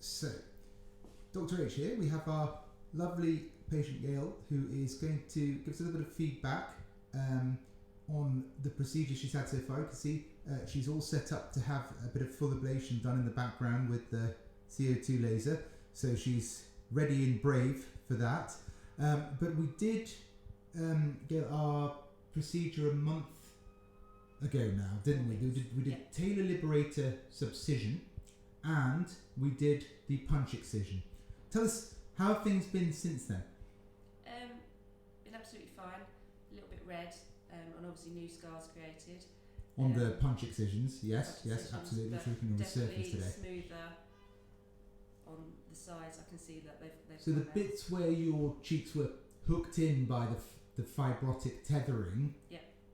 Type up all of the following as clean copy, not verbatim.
So, Dr. H here. We have our lovely patient Gail, who is going to give us a little bit of feedback on the procedure she's had so far. You can see she's all set up to have a bit of full ablation done in the background with the CO2 laser. So she's ready and brave for that. But we did get our procedure a month ago now, didn't we? We did Taylor Liberator subcision and we did the punch excision. Tell us, how have things been since then? Been absolutely fine. A little bit red, and obviously new scars created. On the punch excisions, yes, absolutely. Looking on the surface today. Smoother on the sides. I can see that they've So the bits where your cheeks were hooked in by the fibrotic tethering,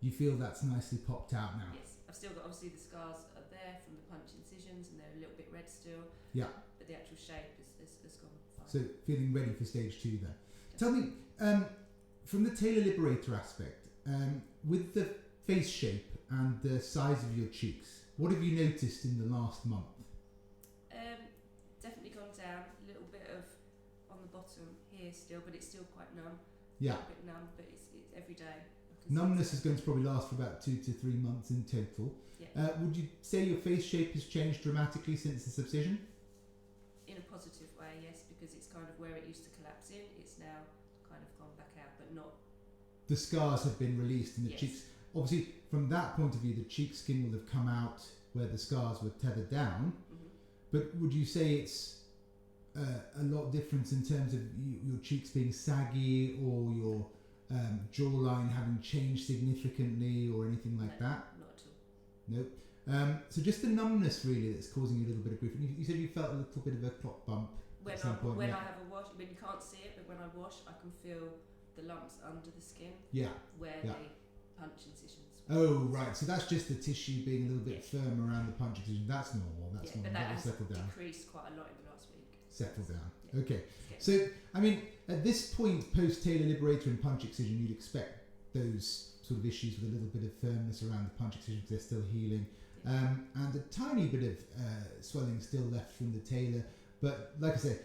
you feel that's nicely popped out now? Yes, I've still got, obviously the scars are there from the punch incisions and they're a little bit red still. Yeah. But the actual shape has gone fine. So feeling ready for stage 2 then. Tell me, from the Taylor Liberator aspect, with the face shape and the size of your cheeks, what have you noticed in the last month? Definitely gone down, a little bit of on the bottom here still, but it's still quite numb. Yeah. A little bit numb, but it's every day. Numbness is going to probably last for about 2 to 3 months in total. Yeah. Would you say your face shape has changed dramatically since the subcision? In a positive way, yes, because it's kind of where it used to collapse in, it's now kind of gone back out, but not... The scars have been released in the cheeks. Obviously, from that point of view, the cheek skin will have come out where the scars were tethered down. Mm-hmm. But would you say it's a lot different in terms of your cheeks being saggy or your jawline having changed significantly or anything like that? Not at all. Nope. So just the numbness really that's causing you a little bit of grief. You said you felt a little bit of a clock bump when at some point. When I have a wash, when you can't see it, but when I wash, I can feel the lumps under the skin. Yeah. Where the punch incisions. Oh, right. So that's just the tissue being a little bit firm around the punch incision. That's normal. That's normal. But that has settled down. Decreased quite a lot in the last week. Settled down. Yeah. Okay. So, I mean, at this point, post Taylor Liberator and punch excision, you'd expect those sort of issues with a little bit of firmness around the punch excision because they're still healing. And a tiny bit of swelling still left from the Taylor. But like I say,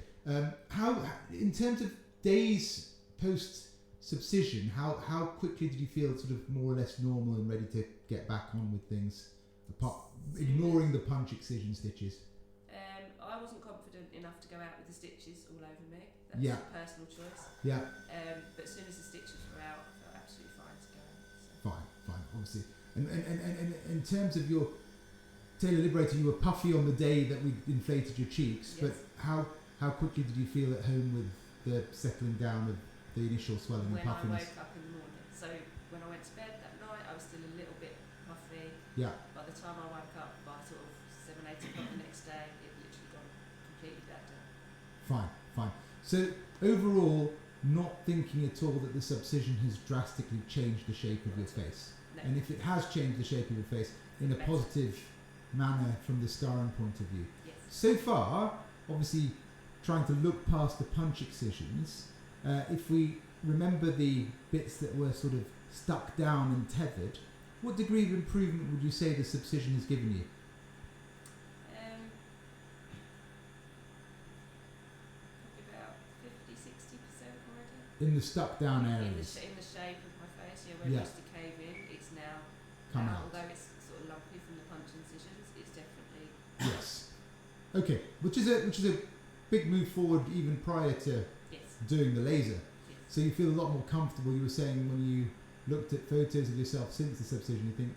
how, in terms of days post subcision, how quickly did you feel sort of more or less normal and ready to get back on with things, apart ignoring the punch excision stitches? I wasn't confident enough to go out with the stitches all over me. That's a personal choice. Yeah. But as soon as the stitches were out, I felt absolutely fine to go out. So. Fine, obviously. And in terms of your Taylor Liberator, you were puffy on the day that we inflated your cheeks, but how quickly did you feel at home with the settling down of the initial swelling and puffiness? When I woke up in the morning. So when I went to bed that night, I was still a little bit puffy. Yeah. By the time I woke up, by sort of 7, 8 o'clock the next day, it literally gone completely back down. Fine. So overall, not thinking at all that the subcision has drastically changed the shape of your face. No. And if it has changed the shape of your face in a positive manner from the scarring point of view. Yes. So far, obviously trying to look past the punch excisions, if we remember the bits that were sort of stuck down and tethered, what degree of improvement would you say the subcision has given you? Probably about 50-60% already. In the stuck down areas? In the shape of my face, where it used to cave in, it's now come out. Although it's sort of lumpy from the punch incisions, it's definitely... Yes. Okay, which is a big move forward even prior to doing the laser. Yes. So you feel a lot more comfortable. You were saying when you looked at photos of yourself since the subcision, you think...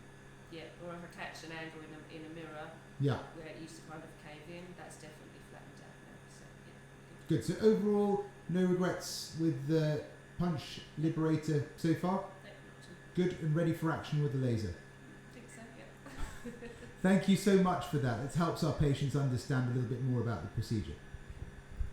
Yeah, or if I catch an angle in a mirror, where it used to kind of cave in, that's definitely flattened out now. So, Good. So overall, no regrets with the punch Liberator so far? Good, and ready for action with the laser? I think so, yeah. Thank you so much for that. It helps our patients understand a little bit more about the procedure.